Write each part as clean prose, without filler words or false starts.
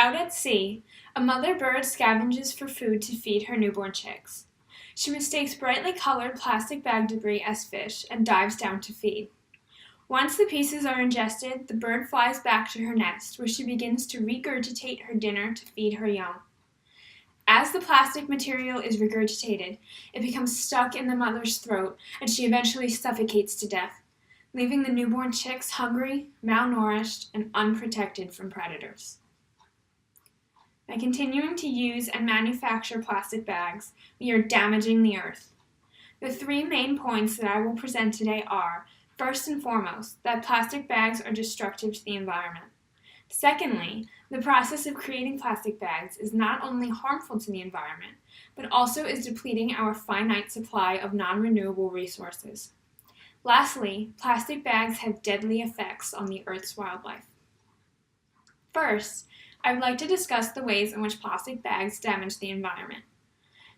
Out at sea, a mother bird scavenges for food to feed her newborn chicks. She mistakes brightly colored plastic bag debris as fish and dives down to feed. Once the pieces are ingested, the bird flies back to her nest, where she begins to regurgitate her dinner to feed her young. As the plastic material is regurgitated, it becomes stuck in the mother's throat, and she eventually suffocates to death, leaving the newborn chicks hungry, malnourished, and unprotected from predators. By continuing to use and manufacture plastic bags, we are damaging the earth. The three main points that I will present today are, first and foremost, that plastic bags are destructive to the environment. Secondly, the process of creating plastic bags is not only harmful to the environment, but also is depleting our finite supply of non-renewable resources. Lastly, plastic bags have deadly effects on the Earth's wildlife. First, I would like to discuss the ways in which plastic bags damage the environment.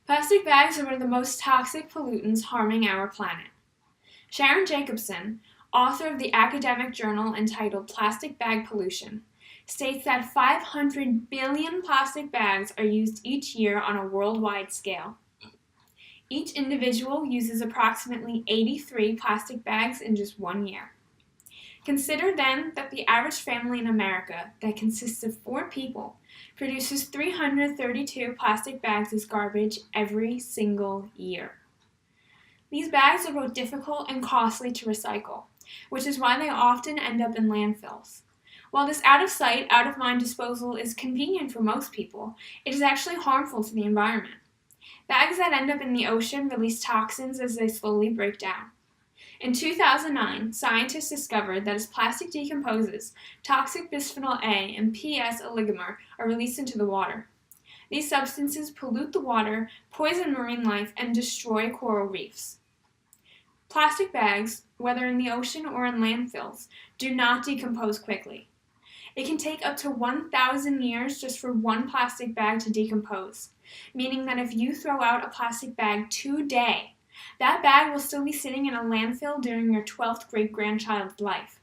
Plastic bags are one of the most toxic pollutants harming our planet. Sharon Jacobson, author of the academic journal entitled Plastic Bag Pollution, states that 500 billion plastic bags are used each year on a worldwide scale. Each individual uses approximately 83 plastic bags in just 1 year. Consider then that the average family in America, that consists of 4 people, produces 332 plastic bags as garbage every single year. These bags are both difficult and costly to recycle, which is why they often end up in landfills. While this out-of-sight, out-of-mind disposal is convenient for most people, it is actually harmful to the environment. Bags that end up in the ocean release toxins as they slowly break down. In 2009, scientists discovered that as plastic decomposes, toxic bisphenol A and PS oligomer are released into the water. These substances pollute the water, poison marine life, and destroy coral reefs. Plastic bags, whether in the ocean or in landfills, do not decompose quickly. It can take up to 1,000 years just for one plastic bag to decompose, meaning that if you throw out a plastic bag today, that bag will still be sitting in a landfill during your 12th great-grandchild's life.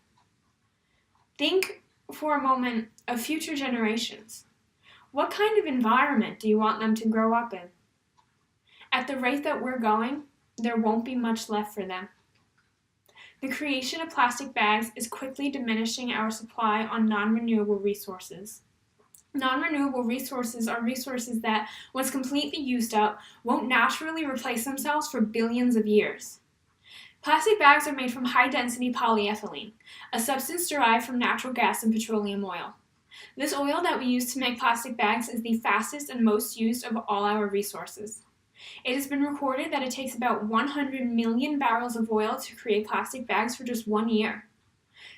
Think for a moment of future generations. What kind of environment do you want them to grow up in? At the rate that we're going, there won't be much left for them. The creation of plastic bags is quickly diminishing our supply on non-renewable resources. Non-renewable resources are resources that, once completely used up, won't naturally replace themselves for billions of years. Plastic bags are made from high-density polyethylene, a substance derived from natural gas and petroleum oil. This oil that we use to make plastic bags is the fastest and most used of all our resources. It has been recorded that it takes about 100 million barrels of oil to create plastic bags for just 1 year.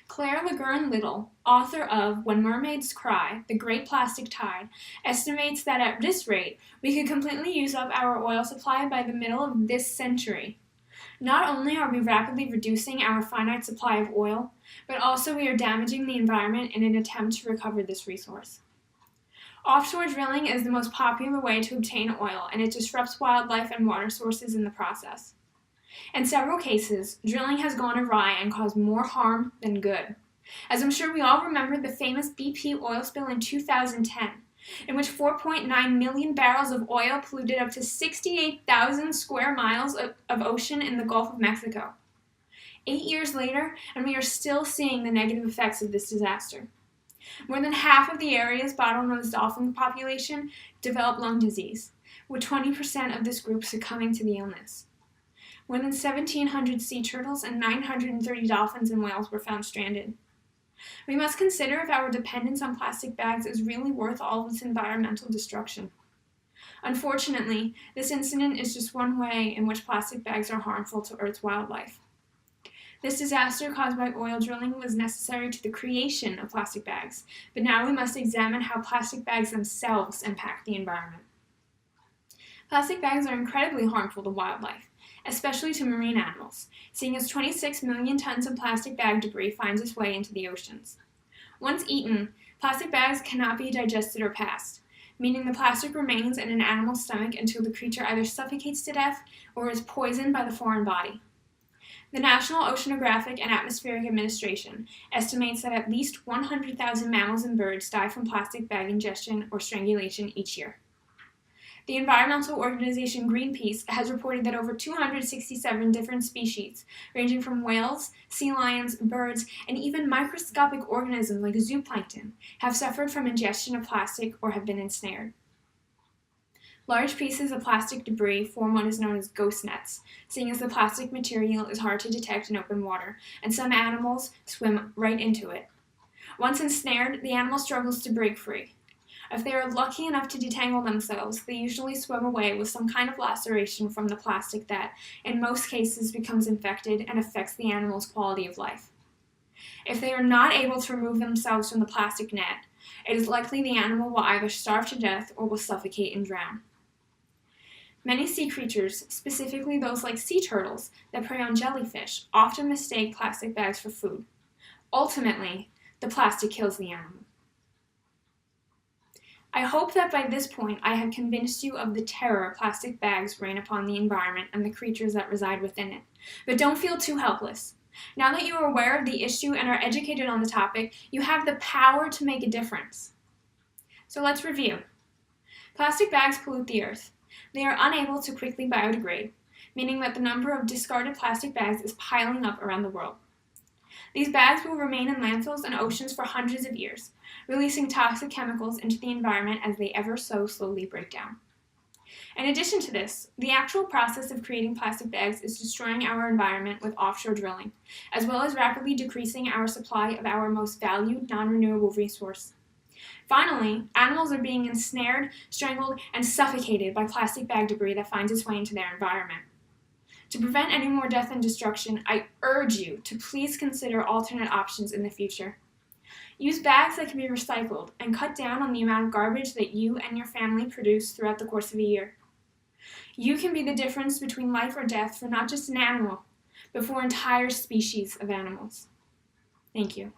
Claire Legurn-Little, author of When Mermaids Cry, The Great Plastic Tide, estimates that at this rate, we could completely use up our oil supply by the middle of this century. Not only are we rapidly reducing our finite supply of oil, but also we are damaging the environment in an attempt to recover this resource. Offshore drilling is the most popular way to obtain oil, and it disrupts wildlife and water sources in the process. In several cases, drilling has gone awry and caused more harm than good. As I'm sure we all remember the famous BP oil spill in 2010, in which 4.9 million barrels of oil polluted up to 68,000 square miles of ocean in the Gulf of Mexico. 8 years later, and we are still seeing the negative effects of this disaster. More than half of the area's bottlenose dolphin population developed lung disease, with 20% of this group succumbing to the illness. More than 1,700 sea turtles and 930 dolphins and whales were found stranded. We must consider if our dependence on plastic bags is really worth all of this environmental destruction. Unfortunately, this incident is just one way in which plastic bags are harmful to Earth's wildlife. This disaster caused by oil drilling was necessary to the creation of plastic bags, but now we must examine how plastic bags themselves impact the environment. Plastic bags are incredibly harmful to wildlife, especially to marine animals, seeing as 26 million tons of plastic bag debris finds its way into the oceans. Once eaten, plastic bags cannot be digested or passed, meaning the plastic remains in an animal's stomach until the creature either suffocates to death or is poisoned by the foreign body. The National Oceanographic and Atmospheric Administration estimates that at least 100,000 mammals and birds die from plastic bag ingestion or strangulation each year. The environmental organization Greenpeace has reported that over 267 different species, ranging from whales, sea lions, birds, and even microscopic organisms like zooplankton, have suffered from ingestion of plastic or have been ensnared. Large pieces of plastic debris form what is known as ghost nets, seeing as the plastic material is hard to detect in open water, and some animals swim right into it. Once ensnared, the animal struggles to break free. If they are lucky enough to detangle themselves, they usually swim away with some kind of laceration from the plastic that, in most cases, becomes infected and affects the animal's quality of life. If they are not able to remove themselves from the plastic net, it is likely the animal will either starve to death or will suffocate and drown. Many sea creatures, specifically those like sea turtles that prey on jellyfish, often mistake plastic bags for food. Ultimately, the plastic kills the animal. I hope that by this point I have convinced you of the terror plastic bags rain upon the environment and the creatures that reside within it. But don't feel too helpless. Now that you are aware of the issue and are educated on the topic, you have the power to make a difference. So let's review. Plastic bags pollute the earth. They are unable to quickly biodegrade, meaning that the number of discarded plastic bags is piling up around the world. These bags will remain in landfills and oceans for hundreds of years, releasing toxic chemicals into the environment as they ever so slowly break down. In addition to this, the actual process of creating plastic bags is destroying our environment with offshore drilling, as well as rapidly decreasing our supply of our most valued non-renewable resource. Finally, animals are being ensnared, strangled, and suffocated by plastic bag debris that finds its way into their environment. To prevent any more death and destruction, I urge you to please consider alternate options in the future. Use bags that can be recycled and cut down on the amount of garbage that you and your family produce throughout the course of a year. You can be the difference between life or death for not just an animal, but for entire species of animals. Thank you.